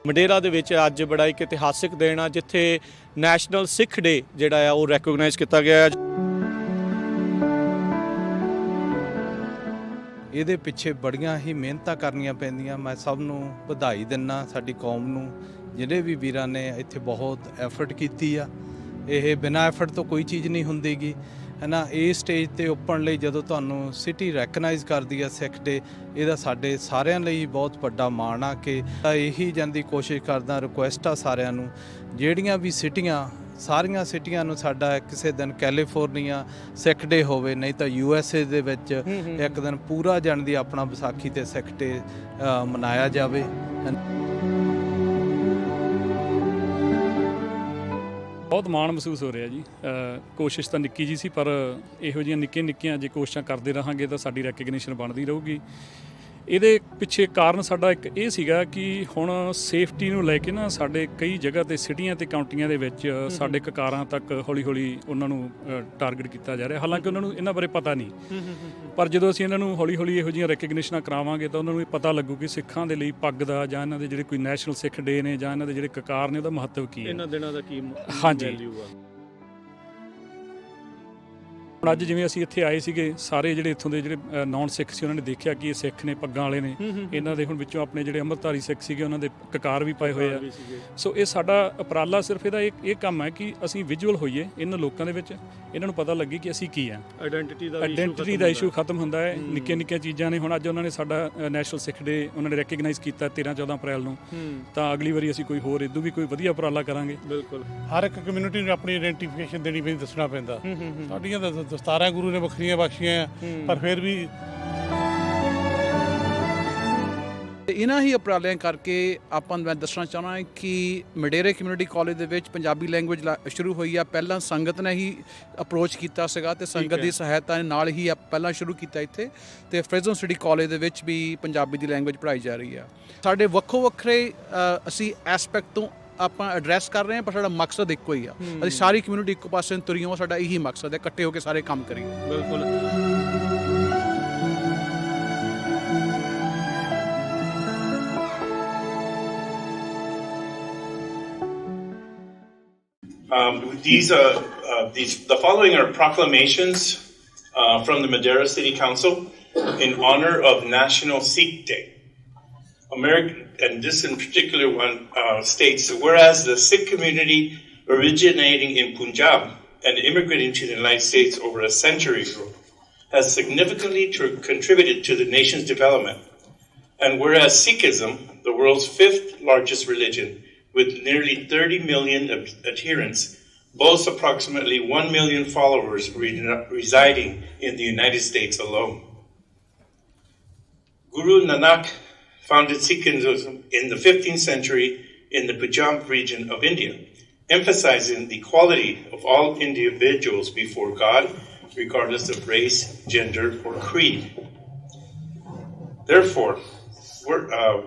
ਮਡੇਰਾ ਦੇ ਵਿੱਚ ਅੱਜ ਬੜਾ ਇੱਕ ਇਤਿਹਾਸਿਕ ਦਿਨ ਆ ਜਿੱਥੇ ਨੈਸ਼ਨਲ ਸਿੱਖ ਡੇ ਜਿਹੜਾ ਆ ਉਹ ਰੈਕੋਗਨਾਈਜ਼ ਕੀਤਾ ਗਿਆ ਹੈ। ਇਹਦੇ ਪਿੱਛੇ ਬੜੀਆਂ ਹੀ ਮਿਹਨਤਾਂ ਕਰਨੀਆਂ ਪੈਂਦੀਆਂ। ਮੈਂ ਸਭ ਨੂੰ ਵਧਾਈ ਦਿੰਦਾ, ਸਾਡੀ ਕੌਮ ਨੂੰ, ਜਿਹੜੇ ਵੀ ਵੀਰਾਂ ਨੇ ਇੱਥੇ ਬਹੁਤ ਐਫਰਟ ਕੀਤੀ ਆ। ਇਹ ਬਿਨਾਂ ਐਫਰਟ ਤੋਂ ਕੋਈ ਚੀਜ਼ ਨਹੀਂ ਹੁੰਦੀਗੀ, ਹੈ ਨਾ। ਇਹ ਸਟੇਜ 'ਤੇ ਉੱਪਰਨ ਲਈ ਜਦੋਂ ਤੁਹਾਨੂੰ ਸਿਟੀ ਰੈਕਗਨਾਈਜ਼ ਕਰਦੀ ਆ ਸਿੱਖ ਡੇ, ਇਹਦਾ ਸਾਡੇ ਸਾਰਿਆਂ ਲਈ ਬਹੁਤ ਵੱਡਾ ਮਾਣ ਆ। ਕਿ ਇਹੀ ਜਾਣ ਦੀ ਕੋਸ਼ਿਸ਼ ਕਰਦਾ, ਰਿਕੁਐਸਟ ਆ ਸਾਰਿਆਂ ਨੂੰ, ਜਿਹੜੀਆਂ ਵੀ ਸਿਟੀਆਂ, ਸਾਰੀਆਂ ਸਿਟੀਆਂ ਨੂੰ ਸਾਡਾ ਕਿਸੇ ਦਿਨ ਕੈਲੀਫੋਰਨੀਆ ਸਿੱਖ ਡੇ ਹੋਵੇ, ਨਹੀਂ ਤਾਂ USA ਦੇ ਵਿੱਚ ਇੱਕ ਦਿਨ ਪੂਰਾ ਜਾਣ ਦੀ ਆਪਣਾ ਵਿਸਾਖੀ ਤੇ ਸਿੱਖ ਡੇ ਮਨਾਇਆ ਜਾਵੇ। ਬਹੁਤ ਮਾਣ ਮਹਿਸੂਸ ਹੋ ਰਿਹਾ ਜੀ। ਕੋਸ਼ਿਸ਼ ਤਾਂ ਨਿੱਕੀ ਜੀ ਸੀ, ਪਰ ਇਹੋ ਜਿਹੀਆਂ ਨਿੱਕੀਆਂ ਜੇ ਕੋਸ਼ਿਸ਼ਾਂ ਕਰਦੇ ਰਹਾਂਗੇ ਤਾਂ ਸਾਡੀ ਰੈਕਗਨੀਸ਼ਨ ਬਣਦੀ ਰਹੂਗੀ। ਇਹਦੇ ਪਿੱਛੇ ਕਾਰਨ ਸਾਡਾ ਇੱਕ ਇਹ ਸੀਗਾ ਕਿ ਹੁਣ ਸੇਫਟੀ ਨੂੰ ਲੈ ਕੇ ਨਾ ਸਾਡੇ ਕਈ ਜਗ੍ਹਾ 'ਤੇ ਸਿਟੀਆਂ ਅਤੇ ਕਾਉਂਟੀਆਂ ਦੇ ਵਿੱਚ ਸਾਡੇ ਕਕਾਰਾਂ ਤੱਕ ਹੌਲੀ ਉਹਨਾਂ ਨੂੰ ਟਾਰਗੇਟ ਕੀਤਾ ਜਾ ਰਿਹਾ। ਹਾਲਾਂਕਿ ਉਹਨਾਂ ਨੂੰ ਇਹਨਾਂ ਬਾਰੇ ਪਤਾ ਨਹੀਂ, ਪਰ ਜਦੋਂ ਅਸੀਂ ਇਹਨਾਂ ਨੂੰ ਹੌਲੀ ਇਹੋ ਜਿਹੀਆਂ ਰੈਕਗਨੀਸ਼ਨਾਂ ਕਰਾਵਾਂਗੇ ਤਾਂ ਉਹਨਾਂ ਨੂੰ ਇਹ ਪਤਾ ਲੱਗੂ ਕਿ ਸਿੱਖਾਂ ਦੇ ਲਈ ਪੱਗ ਦਾ ਜਾਂ ਇਹਨਾਂ ਦੇ ਜਿਹੜੇ ਕੋਈ ਨੈਸ਼ਨਲ ਸਿੱਖ ਡੇ ਨੇ ਜਾਂ ਇਹਨਾਂ ਦੇ ਜਿਹੜੇ ਕਕਾਰ ਨੇ ਉਹਦਾ ਮਹੱਤਵ ਕੀ ਹੈ, ਇਹਨਾਂ ਦਿਨਾਂ ਦਾ ਕੀ ਹਾਂਜੀ। ਹੁਣ ਅੱਜ ਜਿਵੇਂ ਅਸੀਂ ਇੱਥੇ ਆਏ ਸੀਗੇ, ਸਾਰੇ ਜਿਹੜੇ ਇੱਥੋਂ ਦੇ ਜਿਹੜੇ ਨੌਨ ਸਿੱਖ ਸੀ ਉਹਨਾਂ ਨੇ ਦੇਖਿਆ ਕਿ ਇਹ ਸਿੱਖ ਨੇ, ਪੱਗਾਂ ਵਾਲੇ ਨੇ। ਇਹਨਾਂ ਦੇ ਹੁਣ ਵਿੱਚੋਂ ਆਪਣੇ ਜਿਹੜੇ ਅੰਮ੍ਰਿਤਧਾਰੀ ਸਿੱਖ ਸੀਗੇ ਉਹਨਾਂ ਦੇ ਕਕਾਰ ਵੀ ਪਾਏ ਹੋਏ ਆ। ਸੋ ਇਹ ਸਾਡਾ ਉਪਰਾਲਾ ਸਿਰਫ ਇਹਦਾ ਇਹ ਕੰਮ ਹੈ ਕਿ ਅਸੀਂ ਵਿਜ਼ੂਅਲ ਹੋਈਏ ਇਹਨਾਂ ਲੋਕਾਂ ਦੇ ਵਿੱਚ, ਇਹਨਾਂ ਨੂੰ ਪਤਾ ਲੱਗੇ ਕਿ ਅਸੀਂ ਕੀ ਆ। ਆਇਡੈਂਟੀਟੀ ਦਾ ਇਸ਼ੂ ਖਤਮ ਹੁੰਦਾ ਹੈ। ਨਿੱਕੀਆਂ ਚੀਜ਼ਾਂ ਨੇ। ਹੁਣ ਅੱਜ ਉਹਨਾਂ ਨੇ ਸਾਡਾ ਨੈਸ਼ਨਲ ਸਿੱਖ ਡੇ ਉਹਨਾਂ ਨੇ ਰੈਕਗਨਾਈਜ਼ ਕੀਤਾ 13-14 ਅਪ੍ਰੈਲ ਨੂੰ, ਤਾਂ ਅਗਲੀ ਵਾਰੀ ਅਸੀਂ ਕੋਈ ਹੋਰ ਇਦੋਂ ਵੀ ਕੋਈ ਵਧੀਆ ਉਪਰਾਲਾ ਕਰਾਂਗੇ। ਬਿਲਕੁਲ ਹਰ ਇੱਕ ਕਮਿਊਨਿਟੀ ਨੂੰ ਆਪਣੀ ਆਇਡੈਂਟੀਫਿਕੇਸ਼ਨ ਦੇਣੀ ਪੈਂਦੀ, ਦੱਸਣਾ ਪੈਂਦਾ। ਸਾਡੀਆਂ ਤਾਂ ਦਸਤਾਰਾਂ ਗੁਰੂ ਨੇ ਵੱਖਰੀਆਂ ਬਖਸ਼ੀਆਂ, ਪਰ ਫਿਰ ਵੀ ਇਹਨਾਂ ਹੀ ਉਪਰਾਲਿਆਂ ਕਰਕੇ ਆਪਾਂ ਮੈਂ ਦੱਸਣਾ ਚਾਹੁੰਦਾ ਕਿ ਮਡੇਰੇ ਕਮਿਊਨਿਟੀ ਕਾਲਜ ਦੇ ਵਿੱਚ ਪੰਜਾਬੀ ਲੈਂਗੁਏਜ ਸ਼ੁਰੂ ਹੋਈ ਆ। ਪਹਿਲਾਂ ਸੰਗਤ ਨੇ ਹੀ ਅਪਰੋਚ ਕੀਤਾ ਸੀਗਾ ਤੇ ਸੰਗਤ ਦੀ ਸਹਾਇਤਾ ਨਾਲ ਹੀ ਪਹਿਲਾਂ ਸ਼ੁਰੂ ਕੀਤਾ ਇੱਥੇ, ਤੇ ਫ੍ਰੈਜ਼ਨ ਸਿਟੀ ਕਾਲਜ ਦੇ ਵਿੱਚ ਵੀ ਪੰਜਾਬੀ ਦੀ ਲੈਂਗੁਏਜ ਪੜ੍ਹਾਈ ਜਾ ਰਹੀ ਆ। ਸਾਡੇ ਵੱਖਰੇ ਅਸੀਂ ਐਸਪੈਕਟ ਤੋਂ ਆਪਾਂ ਐਡਰੈਸ ਕਰ ਰਹੇ ਹਾਂ, ਪਰ ਸਾਡਾ ਮਕਸਦ ਇੱਕੋ ਹੀ ਆ। ਅਸੀਂ ਸਾਰੀ ਕਮਿਊਨਿਟੀ ਇੱਕੋ ਪਾਸੇ ਤੁਰੀ ਹੋ, ਸਾਡਾ ਇਹੀ ਮਕਸਦ ਹੈ, ਇਕੱਠੇ ਹੋ ਕੇ ਸਾਰੇ ਕੰਮ ਕਰੀਏ। ਬਿਲਕੁਲ। The following are proclamations from the Madera City Council in honor of National Sikh Day. And this in particular one states, whereas the Sikh community originating in Punjab and immigrating to the United States over a century ago has significantly contributed to the nation's development, and whereas Sikhism, the world's 5th largest religion with nearly 30 million adherents, boasts approximately 1 million followers residing in the United States alone. Guru Nanak founded Sikhism in the 15th century in the Punjab region of India, emphasizing the equality of all individuals before God, regardless of race, gender, or creed. Therefore,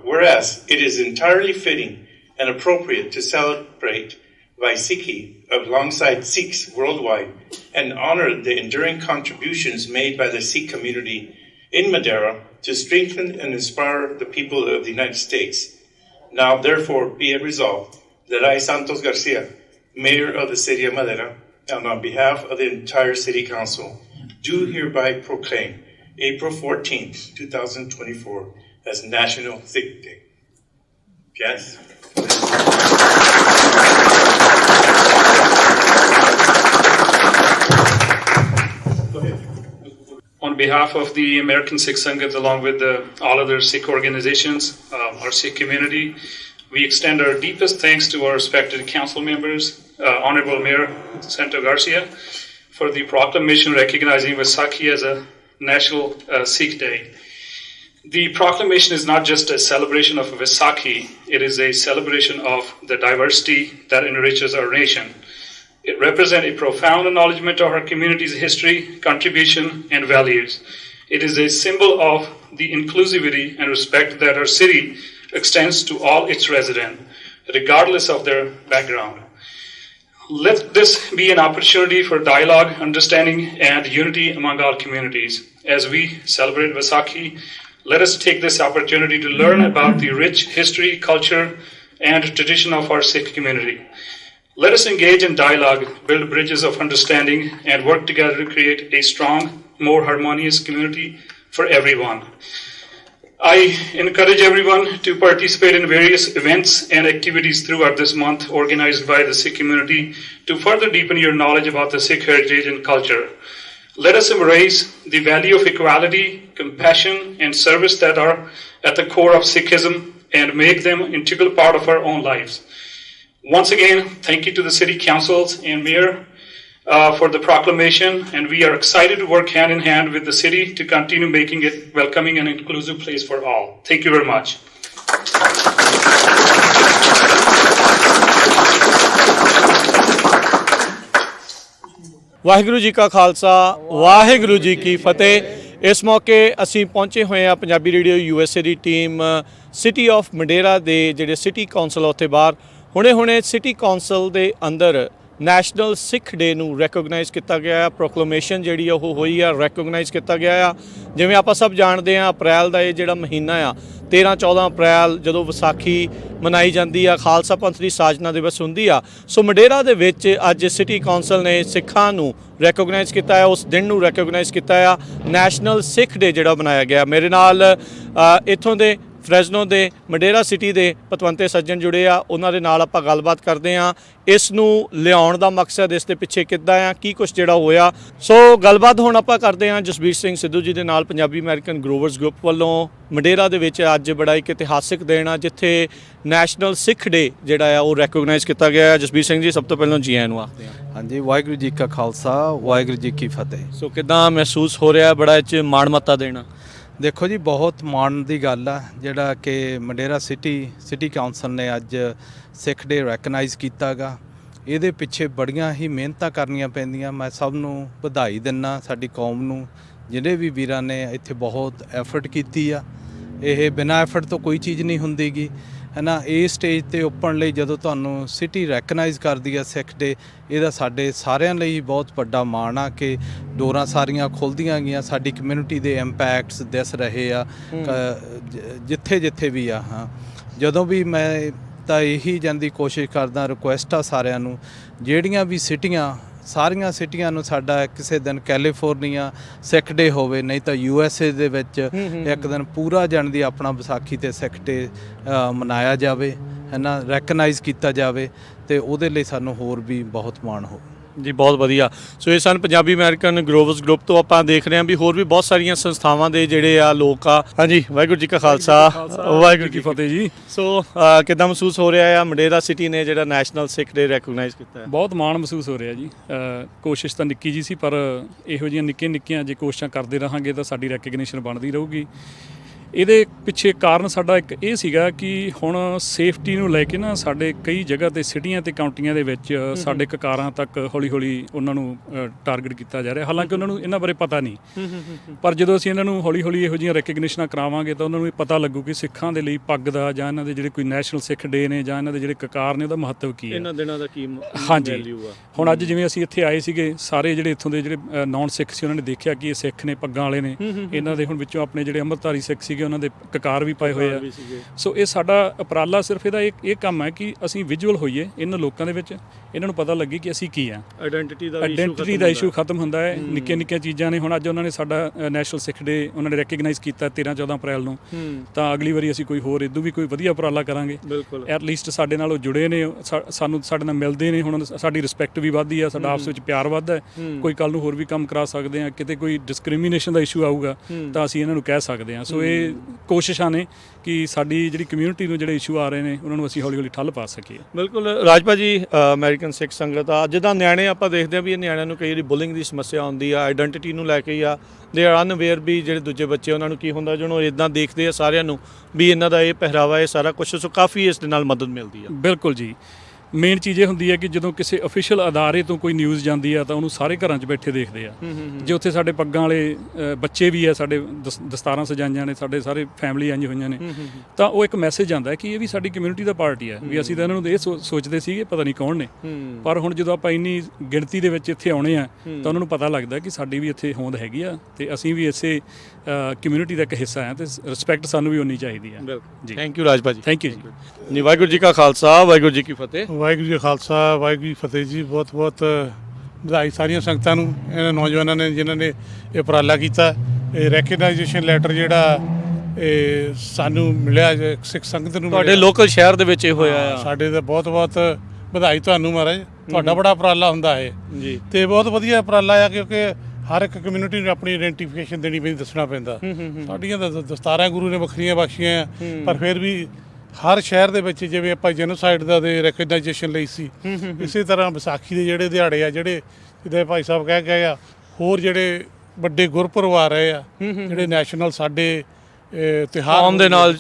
whereas it is entirely fitting and appropriate to celebrate Vaisakhi alongside Sikhs worldwide and honor the enduring contributions made by the Sikh community in Madera to strengthen and inspire the people of the United States. Now, therefore, be it resolved that I, Santos Garcia, Mayor of the City of Madera, and on behalf of the entire City Council, do hereby proclaim April 14th, 2024 as National Sikh Day. Yes? On behalf of the American Sikh Sangat, along with all other Sikh organizations, our Sikh community, we extend our deepest thanks to our respected council members, Honorable Mayor Santos Garcia, for the proclamation recognizing Vaisakhi as a National Sikh Day. The proclamation is not just a celebration of Vaisakhi, it is a celebration of the diversity that enriches our nation. It represents a profound acknowledgement of our community's history, contribution, and values. It is a symbol of the inclusivity and respect that our city extends to all its residents, regardless of their background. Let this be an opportunity for dialogue, understanding, and unity among our communities. As we celebrate Vaisakhi, let us take this opportunity to learn about the rich history, culture, and tradition of our Sikh community. Let us engage in dialogue, build bridges of understanding, and work together to create a strong, more harmonious community for everyone. I encourage everyone to participate in various events and activities throughout this month organized by the Sikh community to further deepen your knowledge about the Sikh heritage and culture. Let us embrace the value of equality, compassion, and service that are at the core of Sikhism and make them an integral part of our own lives. Once again, thank you to the City Councils and Mayor for the proclamation, and we are excited to work hand in hand with the city to continue making it welcoming and inclusive place for all. Thank you very much. Waheguru ji ਕਾ ਖਾਲਸਾ ਵਾਹਿਗੁਰੂ ਜੀ ਕੀ ਫਤਿਹ। ਇਸ ਮੌਕੇ ਅਸੀਂ ਪਹੁੰਚੇ ਹੋਏ ਹਾਂ Punjabi radio USA the team city of ਮਡੇਰਾ ਦੇ ਜਿਹੜੇ city council ਉੱਥੇ ਬਾਹਰ ਹੁਣੇ ਸਿਟੀ ਕਾਉਂਸਲ ਦੇ ਅੰਦਰ ਨੈਸ਼ਨਲ ਸਿੱਖ ਡੇ ਨੂੰ ਰੈਕੋਗਨਾਈਜ਼ ਕੀਤਾ ਗਿਆ ਹੈ। ਪ੍ਰੋਕਲੇਮੇਸ਼ਨ ਜਿਹੜੀ ਉਹ ਹੋਈ ਆ, ਰੈਕੋਗਨਾਈਜ਼ ਕੀਤਾ ਗਿਆ ਆ। ਜਿਵੇਂ ਆਪਾਂ ਸਭ ਜਾਣਦੇ ਹਾਂ, ਅਪ੍ਰੈਲ ਦਾ ਇਹ ਜਿਹੜਾ ਮਹੀਨਾ ਆ 13-14 ਅਪ੍ਰੈਲ ਜਦੋਂ ਵਿਸਾਖੀ ਮਨਾਈ ਜਾਂਦੀ ਆ, ਖਾਲਸਾ ਪੰਥ ਦੀ ਸਾਜਨਾ ਦਿਵਸ ਹੁੰਦੀ ਆ। ਸੋ ਮਡੇਰਾ ਦੇ ਵਿੱਚ ਅੱਜ ਸਿਟੀ ਕਾਉਂਸਲ ਨੇ ਸਿੱਖਾਂ ਨੂੰ ਰੈਕੋਗਨਾਈਜ਼ ਕੀਤਾ ਹੈ, ਉਸ ਦਿਨ ਨੂੰ ਰੈਕੋਗਨਾਈਜ਼ ਕੀਤਾ ਆ। ਨੈਸ਼ਨਲ ਸਿੱਖ ਡੇ ਜਿਹੜਾ ਬਣਾਇਆ ਗਿਆ। ਮੇਰੇ ਨਾਲ ਇੱਥੋਂ ਦੇ ਫਰੈਜ਼ਨੋ ਦੇ ਮਡੇਰਾ ਸਿਟੀ ਦੇ ਪਤਵੰਤੇ ਸੱਜਣ ਜੁੜੇ ਆ, ਉਹਨਾਂ ਦੇ ਨਾਲ ਆਪਾਂ ਗੱਲਬਾਤ ਕਰਦੇ ਹਾਂ। ਇਸ ਨੂੰ ਲਿਆਉਣ ਦਾ ਮਕਸਦ, ਇਸ ਦੇ ਪਿੱਛੇ ਕਿੱਦਾਂ ਆ, ਕੀ ਕੁਛ ਜਿਹੜਾ ਹੋਇਆ। ਸੋ ਗੱਲਬਾਤ ਹੁਣ ਆਪਾਂ ਕਰਦੇ ਹਾਂ ਜਸਬੀਰ ਸਿੰਘ ਸਿੱਧੂ ਜੀ ਦੇ ਨਾਲ। ਪੰਜਾਬੀ ਅਮਰੀਕਨ ਗਰੋਵਰਸ ਗਰੁੱਪ ਵੱਲੋਂ ਮਡੇਰਾ ਦੇ ਵਿੱਚ ਅੱਜ ਬੜਾ ਇੱਕ ਇਤਿਹਾਸਿਕ ਦਿਨ ਆ, ਜਿੱਥੇ ਨੈਸ਼ਨਲ ਸਿੱਖ ਡੇ ਜਿਹੜਾ ਆ ਉਹ ਰੈਕੋਗਨਾਈਜ਼ ਕੀਤਾ ਗਿਆ। ਜਸਬੀਰ ਸਿੰਘ ਜੀ, ਸਭ ਤੋਂ ਪਹਿਲਾਂ ਜੀ ਆਇਆਂ ਨੂੰ ਆਖਦੇ ਹਾਂ। ਹਾਂਜੀ, ਵਾਹਿਗੁਰੂ ਜੀ ਕਾ ਖਾਲਸਾ ਵਾਹਿਗੁਰੂ ਜੀ ਕੀ ਫਤਿਹ। ਸੋ ਕਿੱਦਾਂ ਮਹਿਸੂਸ ਹੋ ਰਿਹਾ ਬੜਾ ਇਹ 'ਚ ਮਾਣ ਮੱਤਾ ਦੇਣਾ? ਦੇਖੋ ਜੀ, ਬਹੁਤ ਮਾਣ ਦੀ ਗੱਲ ਆ ਜਿਹੜਾ ਕਿ ਮਡੇਰਾ ਸਿਟੀ ਕਾਉਂਸਲ ਨੇ ਅੱਜ ਸਿੱਖ ਡੇ ਰੈਕਗਨਾਈਜ਼ ਕੀਤਾ ਗਾ। ਇਹਦੇ ਪਿੱਛੇ ਬੜੀਆਂ ਹੀ ਮਿਹਨਤਾਂ ਕਰਨੀਆਂ ਪੈਂਦੀਆਂ। ਮੈਂ ਸਭ ਨੂੰ ਵਧਾਈ ਦਿੰਦਾ, ਸਾਡੀ ਕੌਮ ਨੂੰ, ਜਿਹੜੇ ਵੀ ਵੀਰਾਂ ਨੇ ਇੱਥੇ ਬਹੁਤ ਐਫਰਟ ਕੀਤੀ ਆ। ਇਹ ਬਿਨਾਂ ਐਫਰਟ ਤੋਂ ਕੋਈ ਚੀਜ਼ ਨਹੀਂ ਹੁੰਦੀ ਗੀ, ਹੈ ਨਾ। ਇਹ ਸਟੇਜ 'ਤੇ ਉੱਪਰਨ ਲਈ ਜਦੋਂ ਤੁਹਾਨੂੰ ਸਿਟੀ ਰੈਕਗਨਾਈਜ਼ ਕਰਦੀ ਆ ਸਿੱਖ ਡੇ, ਇਹਦਾ ਸਾਡੇ ਸਾਰਿਆਂ ਲਈ ਬਹੁਤ ਵੱਡਾ ਮਾਣ ਆ ਕਿ ਡੋਰਾਂ ਸਾਰੀਆਂ ਖੁੱਲ੍ਹਦੀਆਂ ਗਈਆਂ। ਸਾਡੀ ਕਮਿਊਨਿਟੀ ਦੇ ਇੰਪੈਕਟਸ ਦਿਸ ਰਹੇ ਆ ਜਿੱਥੇ ਵੀ ਆ। ਹਾਂ, ਜਦੋਂ ਵੀ ਮੈਂ ਤਾਂ ਇਹੀ ਜਾਂਦੀ ਕੋਸ਼ਿਸ਼ ਕਰਦਾ, ਰਿਕੁਐਸਟ ਆ ਸਾਰਿਆਂ ਨੂੰ, ਜਿਹੜੀਆਂ ਵੀ ਸਾਰੀਆਂ ਸਿਟੀਆਂ ਨੂੰ ਸਾਡਾ ਕਿਸੇ ਦਿਨ ਕੈਲੀਫੋਰਨੀਆ ਸਿੱਖ ਡੇ ਹੋਵੇ, ਨਹੀਂ ਤਾਂ USA ਦੇ ਵਿੱਚ ਇੱਕ ਦਿਨ ਪੂਰਾ ਜਾਣ ਦੀ ਆਪਣਾ ਵਿਸਾਖੀ ਤੇ ਸਿੱਖ ਡੇ ਮਨਾਇਆ ਜਾਵੇ, ਹੈ ਨਾ, ਰੈਕਗਨਾਈਜ਼ ਕੀਤਾ ਜਾਵੇ, ਅਤੇ ਉਹਦੇ ਲਈ ਸਾਨੂੰ ਹੋਰ ਵੀ ਬਹੁਤ ਮਾਣ ਹੋ ਜੀ। ਬਹੁਤ ਵਧੀਆ। ਸੋ ਇਹ ਸਨ ਪੰਜਾਬੀ ਅਮਰੀਕਨ ਗਰੋਵਰਸ ਗਰੁੱਪ ਤੋਂ। ਆਪਾਂ ਦੇਖ ਰਹੇ ਹਾਂ ਵੀ ਹੋਰ ਵੀ ਬਹੁਤ ਸਾਰੀਆਂ ਸੰਸਥਾਵਾਂ ਦੇ ਜਿਹੜੇ ਆ ਲੋਕ ਆ। ਹਾਂਜੀ, ਵਾਹਿਗੁਰੂ ਜੀ ਕਾ ਖਾਲਸਾ ਵਾਹਿਗੁਰੂ ਕੀ ਫਤਿਹ ਜੀ। ਸੋ ਕਿੱਦਾਂ ਮਹਿਸੂਸ ਹੋ ਰਿਹਾ ਆ ਮਡੇਰਾ ਸਿਟੀ ਨੇ ਜਿਹੜਾ ਨੈਸ਼ਨਲ ਸਿੱਖ ਡੇ ਰੈਕੋਗਨਾਈਜ਼ ਕੀਤਾ ਹੈ? ਬਹੁਤ ਮਾਣ ਮਹਿਸੂਸ ਹੋ ਰਿਹਾ ਜੀ। ਕੋਸ਼ਿਸ਼ ਤਾਂ ਨਿੱਕੀ ਜੀ ਸੀ, ਪਰ ਇਹੋ ਜਿਹੀਆਂ ਨਿੱਕੀਆਂ ਜੇ ਕੋਸ਼ਿਸ਼ਾਂ ਕਰਦੇ ਰਹਾਂਗੇ ਤਾਂ ਸਾਡੀ ਰੈਕਗਨੀਸ਼ਨ ਬਣਦੀ ਰਹੂਗੀ। ਇਹਦੇ ਪਿੱਛੇ ਕਾਰਨ ਸਾਡਾ ਇੱਕ ਇਹ ਸੀਗਾ ਕਿ ਹੁਣ ਸੇਫਟੀ ਨੂੰ ਲੈ ਕੇ ਨਾ ਸਾਡੇ ਕਈ ਜਗ੍ਹਾ 'ਤੇ ਸਿਟੀਆਂ ਅਤੇ ਕਾਉਂਟੀਆਂ ਦੇ ਵਿੱਚ ਸਾਡੇ ਕਕਾਰਾਂ ਤੱਕ ਹੌਲੀ ਉਹਨਾਂ ਨੂੰ ਟਾਰਗੇਟ ਕੀਤਾ ਜਾ ਰਿਹਾ। ਹਾਲਾਂਕਿ ਉਹਨਾਂ ਨੂੰ ਇਹਨਾਂ ਬਾਰੇ ਪਤਾ ਨਹੀਂ, ਪਰ ਜਦੋਂ ਅਸੀਂ ਇਹਨਾਂ ਨੂੰ ਹੌਲੀ ਇਹੋ ਜਿਹੀਆਂ ਰੈਕਗਨੀਸ਼ਨਾਂ ਕਰਾਵਾਂਗੇ ਤਾਂ ਉਹਨਾਂ ਨੂੰ ਇਹ ਪਤਾ ਲੱਗੂ ਕਿ ਸਿੱਖਾਂ ਦੇ ਲਈ ਪੱਗ ਦਾ ਜਾਂ ਇਹਨਾਂ ਦੇ ਜਿਹੜੇ ਕੋਈ ਨੈਸ਼ਨਲ ਸਿੱਖ ਡੇ ਨੇ ਜਾਂ ਇਹਨਾਂ ਦੇ ਜਿਹੜੇ ਕਕਾਰ ਨੇ ਉਹਦਾ ਮਹੱਤਵ ਕੀ ਹੈ, ਇਹਨਾਂ ਦਿਨਾਂ ਦਾ ਕੀ ਹਾਂਜੀ। ਵੈਲਿਊ ਆ। ਹੁਣ ਅੱਜ ਜਿਵੇਂ ਅਸੀਂ ਇੱਥੇ ਆਏ ਸੀਗੇ, ਸਾਰੇ ਜਿਹੜੇ ਇੱਥੋਂ ਦੇ ਜਿਹੜੇ ਨੌਨ ਸਿੱਖ ਸੀ ਉਹਨਾਂ ਨੇ ਦੇਖਿਆ ਕਿ ਇਹ ਸਿੱਖ ਨੇ, ਪੱਗਾਂ ਵਾਲੇ ਨੇ। ਇਹਨਾਂ ਦੇ ਹੁਣ ਵਿੱਚੋਂ ਆਪਣੇ ਜਿਹੜੇ ਅੰਮ੍ਰਿਤਧਾਰੀ ਸਿੱਖ ਸੀਗੇ ਉਹਨਾਂ ਦੇ ਕਕਾਰ ਵੀ ਪਾਏ ਹੋਏ ਆ। ਸੋ ਇਹ ਸਾਡਾ ਉਪਰਾਲਾ ਸਿਰਫ ਇਹਦਾ ਇਹ ਕੰਮ ਹੈ ਕਿ ਅਸੀਂ ਵਿਜ਼ੂਅਲ ਹੋਈਏ ਇਹਨਾਂ ਲੋਕਾਂ ਦੇ ਵਿੱਚ, ਇਹਨਾਂ ਨੂੰ ਪਤਾ ਲੱਗੇ ਕਿ ਅਸੀਂ ਕੀ ਆ। ਆਇਡੈਂਟੀਟੀ ਦਾ ਇਸ਼ੂ ਖਤਮ ਹੁੰਦਾ ਹੈ। ਨਿੱਕੀਆਂ ਚੀਜ਼ਾਂ ਨੇ। ਹੁਣ ਅੱਜ ਉਹਨਾਂ ਨੇ ਸਾਡਾ ਨੈਸ਼ਨਲ ਸਿੱਖ ਡੇ ਉਹਨਾਂ ਨੇ ਰੈਕਗਨਾਈਜ਼ ਕੀਤਾ 13-14 ਅਪ੍ਰੈਲ ਨੂੰ, ਤਾਂ ਅਗਲੀ ਵਾਰੀ ਅਸੀਂ ਕੋਈ ਹੋਰ ਇਦੋਂ ਵੀ ਕੋਈ ਵਧੀਆ ਉਪਰਾਲਾ ਕਰਾਂਗੇ। ਐਟਲੀਸਟ ਸਾਡੇ ਨਾਲ ਉਹ ਜੁੜੇ ਨੇ, ਸਾਡੇ ਨਾਲ ਮਿਲਦੇ ਨੇ। ਹੁਣ ਸਾਡੀ ਰਿਸਪੈਕਟ ਵੀ ਵੱਧਦੀ ਆ, ਸਾਡਾ ਆਪਸ ਵਿੱਚ ਪਿਆਰ ਵੱਧਦਾ ਹੈ। ਕੋਈ ਕੱਲ੍ਹ ਨੂੰ ਹੋਰ ਵੀ ਕੰਮ ਕਰਾ ਸਕਦੇ ਹਾਂ। ਕਿਤੇ ਕੋਈ ਡਿਸਕ੍ਰਿਮੀਨੇਸ਼ਨ ਦਾ ਇਸ਼ੂ ਆਊਗਾ ਤਾਂ ਅਸੀਂ ਇਹਨਾਂ ਨੂੰ ਕਹਿ ਸਕਦੇ ਹਾਂ। ਸੋ ਇਹ ਕੋਸ਼ਿਸ਼ਾਂ ਨੇ ਕਿ ਸਾਡੀ ਜਿਹੜੀ ਕਮਿਊਨਿਟੀ ਨੂੰ ਜਿਹੜੇ ਇਸ਼ੂ ਆ ਰਹੇ ਨੇ ਉਹਨਾਂ ਨੂੰ ਅਸੀਂ ਹੌਲੀ ਠੱਲ ਪਾ ਸਕੀਏ। ਬਿਲਕੁਲ ਰਾਜਪਾ ਜੀ, ਅਮਰੀਕਨ ਸਿੱਖ ਸੰਗਤ ਆ, ਜਿੱਦਾਂ ਨਿਆਣੇ ਆਪਾਂ ਦੇਖਦੇ ਹਾਂ ਵੀ ਇਹ ਨਿਆਣਿਆਂ ਨੂੰ ਕਈ ਵਾਰੀ ਬੁਲਿੰਗ ਦੀ ਸਮੱਸਿਆ ਆਉਂਦੀ ਆ, ਆਈਡੈਂਟੀਟੀ ਨੂੰ ਲੈ ਕੇ ਹੀ ਆ। ਦੇ ਆਰ ਅਨਅਵੇਅਰ ਵੀ ਜਿਹੜੇ ਦੂਜੇ ਬੱਚੇ ਉਹਨਾਂ ਨੂੰ ਕੀ ਹੁੰਦਾ, ਜਿਹਨੂੰ ਇੱਦਾਂ ਦੇਖਦੇ ਆ ਸਾਰਿਆਂ ਨੂੰ ਵੀ ਇਹਨਾਂ ਦਾ ਇਹ ਪਹਿਰਾਵਾ, ਇਹ ਸਾਰਾ ਕੁਛ। ਸੋ ਕਾਫੀ ਇਸ ਦੇ ਨਾਲ ਮਦਦ ਮਿਲਦੀ ਆ। ਬਿਲਕੁਲ ਜੀ। ਮੇਨ ਚੀਜ਼ ਇਹ ਹੁੰਦੀ ਹੈ ਕਿ ਜਦੋਂ ਕਿਸੇ ਅਫੀਸ਼ੀਅਲ ਅਦਾਰੇ ਤੋਂ ਕੋਈ ਨਿਊਜ਼ ਜਾਂਦੀ ਆ ਤਾਂ ਉਹਨੂੰ ਸਾਰੇ ਘਰਾਂ 'ਚ ਬੈਠੇ ਦੇਖਦੇ ਆ। ਜੇ ਉੱਥੇ ਸਾਡੇ ਪੱਗਾਂ ਵਾਲੇ ਬੱਚੇ ਵੀ ਆ, ਸਾਡੇ ਦਸਤਾਰਾਂ ਸਜਾਈਆਂ ਨੇ, ਸਾਡੇ ਸਾਰੇ ਫੈਮਿਲੀ ਆਈਆਂ ਹੋਈਆਂ ਨੇ, ਤਾਂ ਉਹ ਇੱਕ ਮੈਸੇਜ ਆਉਂਦਾ ਕਿ ਇਹ ਵੀ ਸਾਡੀ ਕਮਿਊਨਿਟੀ ਦਾ ਪਾਰਟੀ ਹੈ। ਵੀ ਅਸੀਂ ਤਾਂ ਇਹਨਾਂ ਨੂੰ ਇਹ ਸੋਚਦੇ ਸੀਗੇ ਪਤਾ ਨਹੀਂ ਕੌਣ ਨੇ, ਪਰ ਹੁਣ ਜਦੋਂ ਆਪਾਂ ਇੰਨੀ ਗਿਣਤੀ ਦੇ ਵਿੱਚ ਇੱਥੇ ਆਉਣੇ ਆ ਤਾਂ ਉਹਨਾਂ ਨੂੰ ਪਤਾ ਲੱਗਦਾ ਕਿ ਸਾਡੀ ਵੀ ਇੱਥੇ ਹੋਂਦ ਹੈਗੀ ਆ ਤੇ ਅਸੀਂ ਵੀ ਇਸੇ ਕਮਿਊਨਿਟੀ ਦਾ ਇੱਕ ਹਿੱਸਾ ਆ ਤੇ ਰਿਸਪੈਕਟ ਸਾਨੂੰ ਵੀ ਉਨੀ ਚਾਹੀਦੀ ਆ ਜੀ। ਥੈਂਕ ਯੂ ਰਾਜ ਭਾਜੀ। ਥੈਂਕ ਯੂ ਜੀ। ਵਾਹਿਗੁਰੂ ਜੀ ਕਾ ਖਾਲਸਾ, ਵਾਹਿਗੁਰੂ ਜੀ ਕੀ ਫਤਿਹ। ਵਾਹਿਗੁਰੂ ਜੀ ਕਾ ਖਾਲਸਾ, ਵਾਹਿਗੁਰੂ ਜੀ ਕੀ ਫਤਿਹ ਜੀ। ਬਹੁਤ ਬਹੁਤ ਵਧਾਈ ਸਾਰੀਆਂ ਸੰਗਤਾਂ ਨੂੰ, ਇਹਨਾਂ ਨੌਜਵਾਨਾਂ ਨੇ ਜਿਨ੍ਹਾਂ ਨੇ ਇਹ ਉਪਰਾਲਾ ਕੀਤਾ। ਇਹ ਰੈਕਗਨਾਈਜੇਸ਼ਨ ਲੈਟਰ ਜਿਹੜਾ ਇਹ ਸਾਨੂੰ ਮਿਲਿਆ ਸਿੱਖ ਸੰਗਤ ਨੂੰ, ਤੁਹਾਡੇ ਲੋਕਲ ਸ਼ਹਿਰ ਦੇ ਵਿੱਚ ਇਹ ਹੋਇਆ ਆ। ਸਾਡੇ ਤਾਂ ਬਹੁਤ ਬਹੁਤ ਵਧਾਈ ਤੁਹਾਨੂੰ ਮਹਾਰਾਜ, ਤੁਹਾਡਾ ਬੜਾ ਉਪਰਾਲਾ ਹੁੰਦਾ ਹੈ ਜੀ ਤੇ ਬਹੁਤ ਵਧੀਆ ਉਪਰਾਲਾ ਆ, ਕਿਉਂਕਿ ਹਰ ਇੱਕ ਕਮਿਊਨਿਟੀ ਨੂੰ ਆਪਣੀ ਆਇਡੈਂਟੀਫਿਕੇਸ਼ਨ ਦੇਣੀ ਪੈਂਦੀ, ਦੱਸਣਾ ਪੈਂਦਾ। ਸਾਡੀਆਂ ਤਾਂ ਦਸਤਾਰਾਂ ਗੁਰੂ ਨੇ ਵੱਖਰੀਆਂ ਬਖਸ਼ੀਆਂ, ਪਰ ਫਿਰ ਵੀ ਹਰ ਸ਼ਹਿਰ ਦੇ ਵਿੱਚ ਜਿਵੇਂ ਆਪਾਂ ਜੈਨੋਸਾਈਡ ਦਾ ਦੇ ਰੈਕਗਨਾਈਜੇਸ਼ਨ ਲਈ ਸੀ, ਇਸੇ ਤਰ੍ਹਾਂ ਵਿਸਾਖੀ ਦੇ ਜਿਹੜੇ ਦਿਹਾੜੇ ਆ, ਜਿਹੜੇ ਜਿੱਦਾਂ ਭਾਈ ਸਾਹਿਬ ਕਹਿ ਗਏ ਆ, ਹੋਰ ਜਿਹੜੇ ਵੱਡੇ ਗੁਰਪੁਰਬ ਆ ਰਹੇ ਆ, ਜਿਹੜੇ ਨੈਸ਼ਨਲ ਸਾਡੇ ਤਿਉਹਾਰ ਕੌਮ ਦੇ ਨਾਲ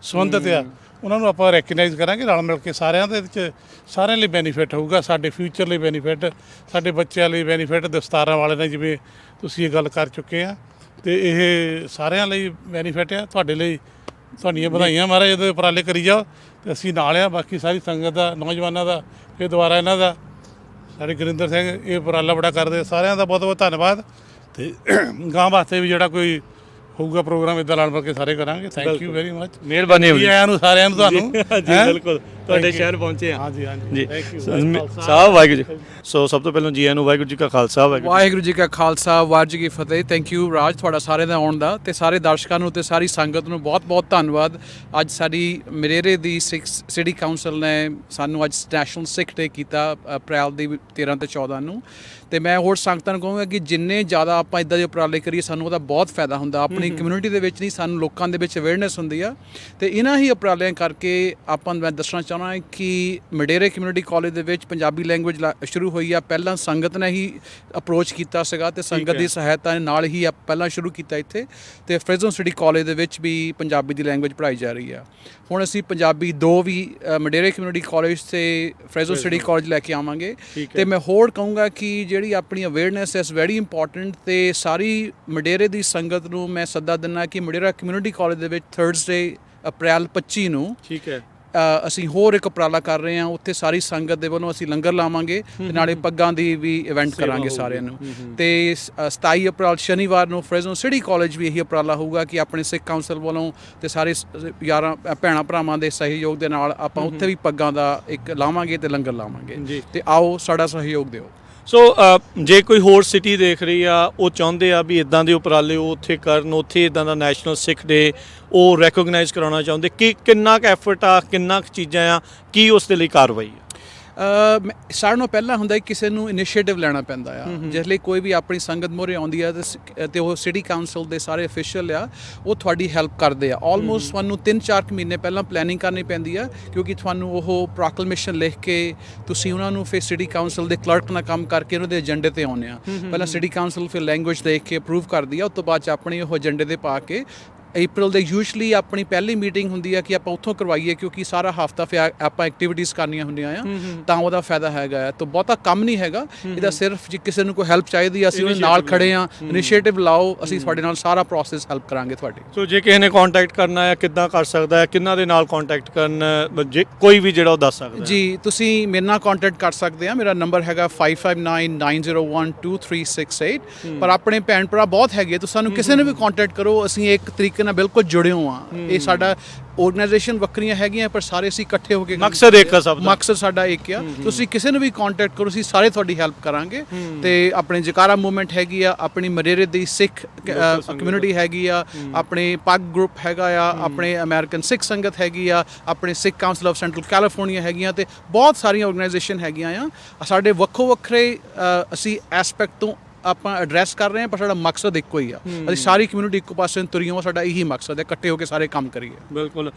ਸੰਬੰਧਿਤ ਆ, ਉਹਨਾਂ ਨੂੰ ਆਪਾਂ ਰੈਕਗਨਾਈਜ਼ ਕਰਾਂਗੇ ਨਾਲ ਮਿਲ ਕੇ। ਸਾਰਿਆਂ ਦੇ ਵਿੱਚ ਸਾਰਿਆਂ ਲਈ ਬੈਨੀਫਿਟ ਹੋਊਗਾ, ਸਾਡੇ ਫਿਊਚਰ ਲਈ ਬੈਨੀਫਿਟ, ਸਾਡੇ ਬੱਚਿਆਂ ਲਈ ਬੈਨੀਫਿਟ। ਦਸਤਾਰਾਂ ਵਾਲੇ ਨੇ ਜਿਵੇਂ ਤੁਸੀਂ ਇਹ ਗੱਲ ਕਰ ਚੁੱਕੇ ਆ, ਤੇ ਇਹ ਸਾਰਿਆਂ ਲਈ ਬੈਨੀਫਿਟ ਆ। ਤੁਹਾਡੇ ਲਈ ਤੁਹਾਡੀਆਂ ਵਧਾਈਆਂ ਮਹਾਰਾਜ, ਇਹਦੇ ਉਪਰਾਲੇ ਕਰੀ ਜਾਓ ਤੇ ਅਸੀਂ ਨਾਲ ਆ। ਬਾਕੀ ਸਾਰੀ ਸੰਗਤ ਦਾ, ਨੌਜਵਾਨਾਂ ਦਾ, ਫਿਰ ਦੁਬਾਰਾ ਇਹਨਾਂ ਦਾ, ਸਾਡੇ ਗੁਰਿੰਦਰ ਸਿੰਘ ਇਹ ਉਪਰਾਲਾ ਬੜਾ ਕਰਦੇ, ਸਾਰਿਆਂ ਦਾ ਬਹੁਤ ਬਹੁਤ ਧੰਨਵਾਦ। ਤੇ ਗਾਂ ਵਾਸਤੇ ਵੀ ਜਿਹੜਾ ਕੋਈ ਹੋਊਗਾ ਪ੍ਰੋਗਰਾਮ ਇੱਦਾਂ ਨਾਲ ਮਿਲ ਕੇ ਸਾਰੇ ਕਰਾਂਗੇ। ਥੈਂਕ ਯੂ ਵੈਰੀ ਮਚ, ਮਿਹਰਬਾਨੀ ਹੋਈ ਆਇਆਂ ਨੂੰ ਸਾਰਿਆਂ ਨੂੰ ਤੁਹਾਨੂੰ। ਜੀ ਬਿਲਕੁਲ, ਤੁਹਾਡੇ ਸ਼ਹਿਰ ਪਹੁੰਚੇ ਆ। ਹਾਂਜੀ ਹਾਂਜੀ ਜੀ ਥੈਂਕ ਯੂ ਸਾਹਿਬ, ਵਾਹਿਗੁਰੂ ਜੀ। ਸੋ ਸਭ ਤੋਂ ਪਹਿਲਾਂ ਜੀ ਆਇਆਂ ਨੂੰ, ਵਾਹਿਗੁਰੂ ਜੀ ਕਾ ਖਾਲਸਾ, ਵਾਹਿਗੁਰੂ ਜੀ ਕਾ ਖਾਲਸਾ, ਵਾਹਿਗੁਰੂ ਜੀ ਕੀ ਫਤਿਹ। ਥੈਂਕ ਯੂ ਰਾਜ, ਤੁਹਾਡਾ ਸਾਰਿਆਂ ਦਾ ਆਉਣ ਦਾ, ਤੇ ਸਾਰੇ ਦਰਸ਼ਕਾਂ ਨੂੰ ਤੇ ਸਾਰੀ ਸੰਗਤ ਨੂੰ ਬਹੁਤ ਬਹੁਤ ਧੰਨਵਾਦ। ਅੱਜ ਸਾਡੀ ਮਡੇਰੇ ਦੀ ਸਿਟੀ ਕਾਉਂਸਲ ਨੇ ਸਾਨੂੰ ਅੱਜ ਨੈਸ਼ਨਲ ਸਿੱਖ ਡੇ ਕੀਤਾ, ਅਪ੍ਰੈਲ ਦੀ 13 ਤੇ 14 ਨੂੰ। ਤੇ ਮੈਂ ਹੋਰ ਸੰਗਤਾਂ ਨੂੰ ਕਹੂੰਗਾ ਕਿ ਜਿੰਨੇ ਜ਼ਿਆਦਾ ਆਪਾਂ ਇੱਦਾਂ ਦੇ ਉਪਰਾਲੇ ਕਰੀਏ, ਸਾਨੂੰ ਉਹਦਾ ਬਹੁਤ ਫਾਇਦਾ ਹੁੰਦਾ। ਆਪਣੀ ਕਮਿਊਨਿਟੀ ਦੇ ਵਿੱਚ ਨਹੀਂ, ਸਾਨੂੰ ਲੋਕਾਂ ਦੇ ਵਿੱਚ ਅਵੇਅਰਨੈਸ ਹੁੰਦੀ ਆ। ਤੇ ਇਹਨਾਂ ਹੀ ਉਪਰਾਲਿਆਂ ਕਰਕੇ ਆਪਾਂ ਮੈਂ ਦੱਸਣਾ ਚਾਹੁੰਦਾ ਕਿ ਮਡੇਰੇ ਕਮਿਊਨਿਟੀ ਕਾਲਜ ਦੇ ਵਿੱਚ ਪੰਜਾਬੀ ਲੈਂਗੁਏਜ ਸ਼ੁਰੂ ਹੋਈ ਆ। ਪਹਿਲਾਂ ਸੰਗਤ ਨੇ ਹੀ ਅਪਰੋਚ ਕੀਤਾ ਸੀਗਾ ਤੇ ਸੰਗਤ ਦੀ ਸਹਾਇਤਾ ਨਾਲ ਹੀ ਪਹਿਲਾਂ ਸ਼ੁਰੂ ਕੀਤਾ ਇੱਥੇ। ਤੇ ਫ੍ਰੈਜ਼ੋ ਸਿਟੀ ਕਾਲਜ ਦੇ ਵਿੱਚ ਵੀ ਪੰਜਾਬੀ ਦੀ ਲੈਂਗੁਏਜ ਪੜ੍ਹਾਈ ਜਾ ਰਹੀ ਆ। ਹੁਣ ਅਸੀਂ ਪੰਜਾਬੀ 2 ਵੀ ਮਡੇਰੇ ਕਮਿਊਨਿਟੀ ਕਾਲਜ ਤੇ ਫ੍ਰੈਜ਼ੋ ਸਿਟੀ ਕਾਲਜ ਲੈ ਕੇ ਆਵਾਂਗੇ। ਤੇ ਮੈਂ ਹੋਰ ਕਹੂੰਗਾ ਕਿ ਜਿਹੜੀ ਆਪਣੀ ਅਵੇਅਰਨੈਸ ਇਜ਼ ਵੈਰੀ ਇੰਪੋਰਟੈਂਟ, ਤੇ ਸਾਰੀ ਮਡੇਰੇ ਦੀ ਸੰਗਤ ਨੂੰ ਮੈਂ ਸੱਦਾ ਦਿੰਦਾ ਕਿ ਮਡੇਰਾ ਕਮਿਊਨਿਟੀ ਕਾਲਜ ਦੇ ਵਿੱਚ ਥਰਸਡੇ ਅਪ੍ਰੈਲ 25 ਨੂੰ ਠੀਕ ਹੈ ਅਸੀਂ ਹੋਰ ਇੱਕ ਉਪਰਾਲਾ ਕਰ ਰਹੇ ਹਾਂ। ਉੱਥੇ ਸਾਰੀ ਸੰਗਤ ਦੇ ਵੱਲੋਂ ਅਸੀਂ ਲੰਗਰ ਲਾਵਾਂਗੇ ਤੇ ਨਾਲੇ ਪੱਗਾਂ ਦੀ ਵੀ ਇਵੈਂਟ ਕਰਾਂਗੇ ਸਾਰਿਆਂ ਨੂੰ। ਤੇ 27 ਅਪ੍ਰੈਲ ਸ਼ਨੀਵਾਰ ਨੂੰ ਫ੍ਰੈਜ਼ੋ ਸਿਟੀ ਕਾਲਜ ਵੀ ਇਹੀ ਉਪਰਾਲਾ ਹੋਊਗਾ ਕਿ ਆਪਣੇ ਸਿੱਖ ਕਾਉਂਸਲ ਵੱਲੋਂ ਤੇ ਸਾਰੇ ਯਾਰਾਂ ਭੈਣਾਂ ਭਰਾਵਾਂ ਦੇ ਸਹਿਯੋਗ ਦੇ ਨਾਲ ਆਪਾਂ ਉੱਥੇ ਵੀ ਪੱਗਾਂ ਦਾ ਇੱਕ ਲਾਵਾਂਗੇ ਤੇ ਲੰਗਰ ਲਾਵਾਂਗੇ। ਤੇ ਆਓ ਸਾਡਾ ਸਹਿਯੋਗ ਦਿਓ। ਸੋ ਜੇ ਕੋਈ ਹੋਰ ਸਿਟੀ ਦੇਖ ਰਹੀ ਆ, ਉਹ ਚਾਹੁੰਦੇ ਆ ਵੀ ਇਦਾਂ ਦੇ ਉਪਰਾਲੇ ਉਹ ਉੱਥੇ ਕਰਨ, ਉੱਥੇ ਇਦਾਂ ਦਾ ਨੈਸ਼ਨਲ ਸਿੱਖ ਡੇ ਉਹ ਰੈਕੋਗਨਾਈਜ਼ ਕਰਾਉਣਾ ਚਾਹੁੰਦੇ, ਕਿ ਕਿੰਨਾ ਕੁ ਐਫਰਟ ਆ, ਕਿੰਨਾ ਕੁ ਚੀਜ਼ਾਂ ਆ, ਕੀ ਉਸ ਦੇ ਲਈ ਕਾਰਵਾਈ ਆ? ਸਾਰਿਆਂ ਨੂੰ ਪਹਿਲਾਂ ਹੁੰਦਾ ਕਿਸੇ ਨੂੰ ਇਨੀਸ਼ੀਏਟਿਵ ਲੈਣਾ ਪੈਂਦਾ ਆ। ਜਿਸ ਲਈ ਕੋਈ ਵੀ ਆਪਣੀ ਸੰਗਤ ਮੋਰੇ ਆਉਂਦੀ ਆ ਤੇ ਉਹ ਸਿਟੀ ਕਾਉਂਸਲ ਦੇ ਸਾਰੇ ਅਫੀਸ਼ੀਅਲ ਆ, ਉਹ ਤੁਹਾਡੀ ਹੈਲਪ ਕਰਦੇ ਆ। ਆਲਮੋਸਟ ਤੁਹਾਨੂੰ 3-4 ਮਹੀਨੇ ਪਹਿਲਾਂ ਪਲੈਨਿੰਗ ਕਰਨੀ ਪੈਂਦੀ ਆ, ਕਿਉਂਕਿ ਤੁਹਾਨੂੰ ਉਹ ਪ੍ਰੋਕਲੇਮੇਸ਼ਨ ਲਿਖ ਕੇ ਤੁਸੀਂ ਉਹਨਾਂ ਨੂੰ ਫਿਰ ਸਿਟੀ ਕਾਉਂਸਲ ਦੇ ਕਲਰਕ ਨਾਲ ਕੰਮ ਕਰਕੇ ਉਹਨਾਂ ਦੇ ਏਜੰਡੇ ਤੇ ਆਉਂਦੇ ਆ। ਪਹਿਲਾਂ ਸਿਟੀ ਕਾਉਂਸਲ ਫਿਰ ਲੈਂਗੁਏਜ ਦੇਖ ਕੇ ਅਪਰੂਵ ਕਰਦੀ ਆ, ਉਸ ਤੋਂ ਬਾਅਦ 'ਚ ਆਪਣੇ ਉਹ ਏਜੰਡੇ ਤੇ ਪਾ ਕੇ ਅਪ੍ਰੈਲ ਦੇ ਯੂਜਲੀ ਆਪਣੀ ਪਹਿਲੀ ਮੀਟਿੰਗ ਹੁੰਦੀ ਆ ਕਿ ਆਪਾਂ ਉੱਥੋਂ ਕਰਵਾਈਏ, ਕਿਉਂਕਿ ਸਾਰਾ ਹਫਤਾ ਫਿਰ ਆਪਾਂ ਐਕਟੀਵਿਟੀਜ਼ ਕਰਨੀਆਂ ਹੁੰਦੀਆਂ ਆ, ਤਾਂ ਉਹਦਾ ਫਾਇਦਾ ਹੈਗਾ ਆ। ਤਾਂ ਬਹੁਤਾ ਕੰਮ ਨਹੀਂ ਹੈਗਾ ਇਹਦਾ, ਸਿਰਫ ਜੇ ਕਿਸੇ ਨੂੰ ਕੋਈ ਹੈਲਪ ਚਾਹੀਦੀ ਆ, ਅਸੀਂ ਉਹਦੇ ਨਾਲ ਖੜੇ ਆ। ਇਨੀਸ਼ੀਏਟਿਵ ਲਾਓ, ਅਸੀਂ ਤੁਹਾਡੇ ਨਾਲ ਸਾਰਾ ਪ੍ਰੋਸੈਸ ਹੈਲਪ ਕਰਾਂਗੇ ਤੁਹਾਡੇ। ਸੋ ਜੇ ਕਿਸੇ ਨੇ ਕੰਟੈਕਟ ਕਰਨਾ ਹੈ, ਕਿੱਦਾਂ ਕਰ ਸਕਦਾ ਹੈ, ਕਿੰਨਾਂ ਦੇ ਨਾਲ ਕੰਟੈਕਟ ਕਰਨਾ, ਜੇ ਕੋਈ ਵੀ ਜਿਹੜਾ ਉਹ ਦੱਸ ਸਕਦਾ ਜੀ। ਤੁਸੀਂ ਮੇਰੇ ਨਾਲ ਕੰਟੈਕਟ ਕਰ ਸਕਦੇ ਆ, ਮੇਰਾ ਨੰਬਰ ਹੈਗਾ 5599012368। ਪਰ ਆਪਣੇ ਭੈਣ ਭਰਾ ਬਹੁਤ ਹੈਗੇ, ਤੁਸੀਂ ਸਾਨੂੰ ਕਿਸੇ ਨੂੰ ਵੀ ਕੰਟੈਕਟ ਕਰੋ, ਅਸੀਂ ਇੱਕ ਤਰੀਕੇ ਨਾਲ ਬਿਲਕੁਲ ਜੁੜੇ ਹੋ ਆ। ਇਹ ਸਾਡਾ ਆਰਗੇਨਾਈਜੇਸ਼ਨ ਵੱਖਰੀਆਂ ਹੈਗੀਆਂ, ਪਰ ਸਾਰੇ ਅਸੀਂ ਇਕੱਠੇ ਹੋ ਕੇ ਮਕਸਦ ਇੱਕ ਆ, ਸਭ ਦਾ ਮਕਸਦ ਸਾਡਾ ਇੱਕ ਆ। ਤੁਸੀਂ ਕਿਸੇ ਨੂੰ ਵੀ ਕੰਟੈਕਟ ਕਰੋ, ਅਸੀਂ ਸਾਰੇ ਤੁਹਾਡੀ ਹੈਲਪ ਕਰਾਂਗੇ। ਤੇ ਆਪਣੇ ਜਕਾਰਾ ਮੂਵਮੈਂਟ ਹੈਗੀ ਆ, ਆਪਣੀ ਮਡੇਰੇ ਦੀ ਸਿੱਖ ਕਮਿਊਨਿਟੀ ਹੈਗੀ ਆ, ਆਪਣੇ ਪੱਗ ਗਰੁੱਪ ਹੈਗਾ ਆ, ਆਪਣੇ ਅਮਰੀਕਨ ਸਿੱਖ ਸੰਗਤ ਹੈਗੀ ਆ, ਆਪਣੇ ਸਿੱਖ ਕਾਉਂਸਲ ਆਫ ਸੈਂਟਰਲ ਕੈਲੀਫੋਰਨੀਆ ਹੈਗੀਆਂ, ਤੇ ਬਹੁਤ ਸਾਰੀਆਂ ਆਰਗੇਨਾਈਜੇਸ਼ਨ ਹੈਗੀਆਂ ਆ। ਸਾਡੇ ਵੱਖੋ ਵੱਖਰੇ ਅਸੀਂ ਐਸਪੈਕਟ ਤੋਂ ਆਪਾਂ ਐਡਰੈਸ ਕਰ ਰਹੇ ਹਾਂ, ਪਰ ਸਾਡਾ ਮਕਸਦ ਇੱਕੋ ਹੀ ਆ। ਅਸੀਂ ਸਾਰੀ ਕਮਿਊਨਿਟੀ ਇੱਕੋ ਪਾਸੇ ਤੁਰੀ ਹੋ, ਸਾਡਾ ਇਹੀ ਮਕਸਦ ਹੈ, ਇਕੱਠੇ ਹੋ ਕੇ ਸਾਰੇ ਕੰਮ ਕਰੀਏ। ਬਿਲਕੁਲ।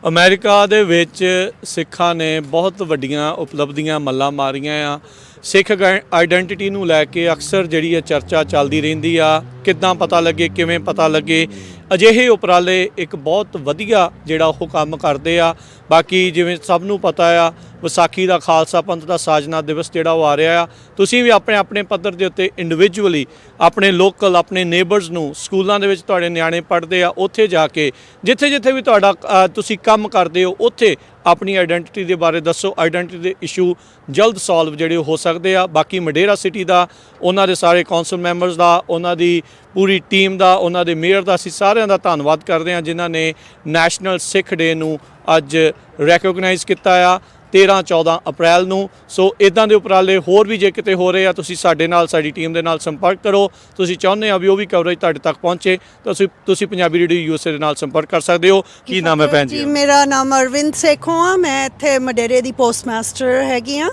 ਅਮਰੀਕਾ ਦੇ ਵਿੱਚ ਸਿੱਖਾਂ ਨੇ ਬਹੁਤ ਵੱਡੀਆਂ ਉਪਲਬਧੀਆਂ ਮੱਲਾਂ ਮਾਰੀਆਂ ਆ। ਸਿੱਖ ਆਈਡੈਂਟੀਟੀ ਨੂੰ ਲੈ ਕੇ ਅਕਸਰ ਜਿਹੜੀ ਹੈ ਚਰਚਾ ਚੱਲਦੀ ਰਹਿੰਦੀ ਆ, ਕਿੱਦਾਂ ਪਤਾ ਲੱਗੇ, ਕਿਵੇਂ ਪਤਾ ਲੱਗੇ। ਅਜਿਹੇ ਉਪਰਾਲੇ ਇੱਕ ਬਹੁਤ ਵਧੀਆ ਜਿਹੜਾ ਉਹ ਕੰਮ ਕਰਦੇ ਆ। ਬਾਕੀ ਜਿਵੇਂ ਸਭ ਨੂੰ ਪਤਾ ਆ ਵਿਸਾਖੀ ਦਾ ਖਾਲਸਾ ਪੰਥ ਦਾ ਸਾਜਨਾ ਦਿਵਸ ਜਿਹੜਾ ਉਹ ਆ ਰਿਹਾ ਆ। ਤੁਸੀਂ ਵੀ ਆਪਣੇ ਆਪਣੇ ਪੱਧਰ ਦੇ ਉੱਤੇ ਇੰਡੀਵਿਜੂਅਲੀ ਆਪਣੇ ਲੋਕਲ ਆਪਣੇ ਨੇਬਰਸ ਨੂੰ, ਸਕੂਲਾਂ ਦੇ ਵਿੱਚ ਤੁਹਾਡੇ ਨਿਆਣੇ ਪੜ੍ਹਦੇ ਆ, ਉੱਥੇ ਜਾ ਕੇ ਜਿੱਥੇ ਜਿੱਥੇ ਵੀ ਤੁਹਾਡਾ ਤੁਸੀਂ ਕੰਮ ਕਰਦੇ ਹੋ ਉੱਥੇ ਆਪਣੀ ਆਈਡੈਂਟੀਟੀ ਦੇ ਬਾਰੇ ਦੱਸੋ। ਆਈਡੈਂਟੀਟੀ ਦੇ ਇਸ਼ੂ ਜਲਦ ਸੋਲਵ ਜਿਹੜੇ ਹੋ ਸਕਦੇ ਆ। ਬਾਕੀ ਮਡੇਰਾ ਸਿਟੀ ਦਾ, ਉਹਨਾਂ ਦੇ ਸਾਰੇ ਕੌਂਸਲ ਮੈਂਬਰਸ ਦਾ, ਉਹਨਾਂ ਦੀ ਪੂਰੀ ਟੀਮ ਦਾ, ਉਹਨਾਂ ਦੇ ਮੇਅਰ ਦਾ ਅਸੀਂ ਸਾਰਿਆਂ ਦਾ ਧੰਨਵਾਦ ਕਰਦੇ ਹਾਂ ਜਿਨ੍ਹਾਂ ਨੇ ਨੈਸ਼ਨਲ ਸਿੱਖ ਡੇ ਨੂੰ ਅੱਜ ਰੈਕੋਗਨਾਈਜ਼ ਕੀਤਾ ਆ 13-14 ਅਪ੍ਰੈਲ ਨੂੰ। ਸੋ ਇਦਾਂ ਦੇ ਉਪਰਾਲੇ ਹੋਰ ਵੀ ਜੇ ਕਿਤੇ ਹੋ ਰਹੇ ਆ, ਤੁਸੀਂ ਸਾਡੇ ਨਾਲ, ਸਾਡੀ ਟੀਮ ਦੇ ਨਾਲ ਸੰਪਰਕ ਕਰੋ। ਤੁਸੀਂ ਚਾਹੁੰਦੇ ਆ ਵੀ ਉਹ ਵੀ ਕਵਰੇਜ ਤੁਹਾਡੇ ਤੱਕ ਪਹੁੰਚੇ ਤਾਂ ਤੁਸੀਂ ਪੰਜਾਬੀ ਰੇਡੀਓ USA ਦੇ ਨਾਲ ਸੰਪਰਕ ਕਰ ਸਕਦੇ ਹੋ। ਕੀ ਨਾਮ ਹੈ ਭੈਣ ਜੀ? ਮੇਰਾ ਨਾਮ ਅਰਵਿੰਦ ਸੇਖੋਂ ਆ। ਮੈਂ ਇੱਥੇ ਮਡੇਰੇ ਦੀ ਪੋਸਟ ਮਾਸਟਰ ਹੈਗੀ ਆ।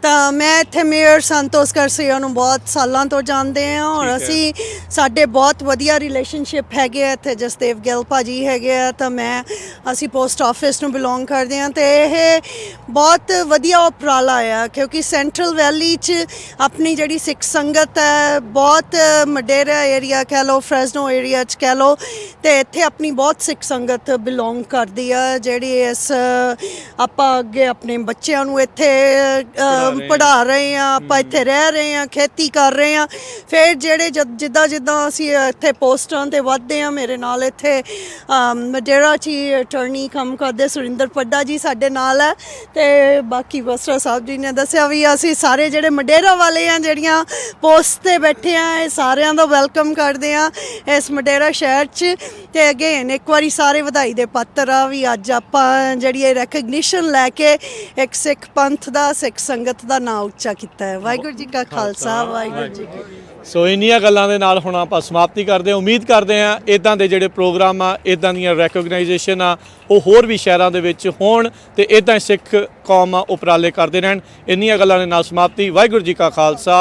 ਤਾਂ ਮੈਂ ਇੱਥੇ ਮੇਅਰ ਸੰਤੋਸ਼ ਕਰਸੀਆ ਨੂੰ ਬਹੁਤ ਸਾਲਾਂ ਤੋਂ ਜਾਣਦੇ ਹਾਂ ਔਰ ਅਸੀਂ ਸਾਡੇ ਬਹੁਤ ਵਧੀਆ ਰਿਲੇਸ਼ਨਸ਼ਿਪ ਹੈਗੇ ਆ। ਇੱਥੇ ਜਸਦੇਵ ਗਿੱਲ ਭਾਜੀ ਹੈਗੇ ਆ, ਤਾਂ ਅਸੀਂ ਪੋਸਟ ਆਫਿਸ ਨੂੰ ਬਿਲੋਂਗ ਕਰਦੇ ਹਾਂ। ਅਤੇ ਇਹ ਬਹੁਤ ਵਧੀਆ ਉਪਰਾਲਾ ਆ ਕਿਉਂਕਿ ਸੈਂਟਰਲ ਵੈਲੀ 'ਚ ਆਪਣੀ ਜਿਹੜੀ ਸਿੱਖ ਸੰਗਤ ਹੈ ਬਹੁਤ, ਮਡੇਰਾ ਏਰੀਆ ਕਹਿ ਲਓ, ਫਰੈਜ਼ਨੋ ਏਰੀਆ 'ਚ ਕਹਿ ਲਓ, ਅਤੇ ਇੱਥੇ ਆਪਣੀ ਬਹੁਤ ਸਿੱਖ ਸੰਗਤ ਬਿਲੋਂਗ ਕਰਦੀ ਆ ਜਿਹੜੀ ਇਸ ਆਪਾਂ ਅੱਗੇ ਆਪਣੇ ਬੱਚਿਆਂ ਨੂੰ ਇੱਥੇ ਪੜ੍ਹਾ ਰਹੇ ਹਾਂ, ਆਪਾਂ ਇੱਥੇ ਰਹਿ ਰਹੇ ਹਾਂ, ਖੇਤੀ ਕਰ ਰਹੇ ਹਾਂ। ਫਿਰ ਜਿਹੜੇ ਜਿੱਦਾਂ ਅਸੀਂ ਇੱਥੇ ਪੋਸਟਾਂ 'ਤੇ ਵੱਧਦੇ ਹਾਂ, ਮੇਰੇ ਨਾਲ ਇੱਥੇ ਮਡੇਰਾ 'ਚ ਹੀ ਅਟਰਨੀ ਕੰਮ ਕਰਦੇ ਸੁਰਿੰਦਰ ਪੱਡਾ ਜੀ ਸਾਡੇ ਨਾਲ ਹੈ। ਅਤੇ ਬਾਕੀ ਬਸਰਾ ਸਾਹਿਬ ਜੀ ਨੇ ਦੱਸਿਆ ਵੀ ਅਸੀਂ ਸਾਰੇ ਜਿਹੜੇ ਮਡੇਰਾ ਵਾਲੇ ਆ ਜਿਹੜੀਆਂ ਪੋਸਟ 'ਤੇ ਬੈਠੇ ਆ, ਇਹ ਸਾਰਿਆਂ ਦਾ ਵੈਲਕਮ ਕਰਦੇ ਹਾਂ ਇਸ ਮਡੇਰਾ ਸ਼ਹਿਰ 'ਚ। ਅਤੇ ਅਗੇਨ ਇੱਕ ਵਾਰੀ ਸਾਰੇ ਵਧਾਈ ਦੇ ਪਾਤਰ ਆ ਵੀ ਅੱਜ ਆਪਾਂ ਜਿਹੜੀ ਇਹ ਰੈਕਗਨੀਸ਼ਨ ਲੈ ਕੇ ਇੱਕ ਸਿੱਖ ਪੰਥ ਦਾ, ਸਿੱਖ ਸੰਗਤ ਦਾ ਨਾਂ ਉੱਚਾ ਕੀਤਾ ਹੈ। ਵਾਹਿਗੁਰੂ ਜੀ ਕਾ ਖਾਲਸਾ, ਵਾਹਿਗੁਰੂ ਜੀ ਕੀ ਫਤਿਹ। ਸੋ ਇੰਨੀਆਂ ਗੱਲਾਂ ਦੇ ਨਾਲ ਹੁਣ ਆਪਾਂ ਸਮਾਪਤੀ ਕਰਦੇ ਹਾਂ। ਉਮੀਦ ਕਰਦੇ ਹਾਂ ਇੱਦਾਂ ਦੇ ਜਿਹੜੇ ਪ੍ਰੋਗਰਾਮ ਆ, ਇੱਦਾਂ ਦੀਆਂ ਰੈਕੋਗਨਾਈਜੇਸ਼ਨ ਆ, ਉਹ ਹੋਰ ਵੀ ਸ਼ਹਿਰਾਂ ਦੇ ਵਿੱਚ ਹੋਣ ਅਤੇ ਇੱਦਾਂ ਹੀ ਸਿੱਖ ਕੌਮ ਉਪਰਾਲੇ ਕਰਦੇ ਰਹਿਣ। ਇੰਨੀਆਂ ਗੱਲਾਂ ਦੇ ਨਾਲ ਸਮਾਪਤੀ। ਵਾਹਿਗੁਰੂ ਜੀ ਕਾ ਖਾਲਸਾ।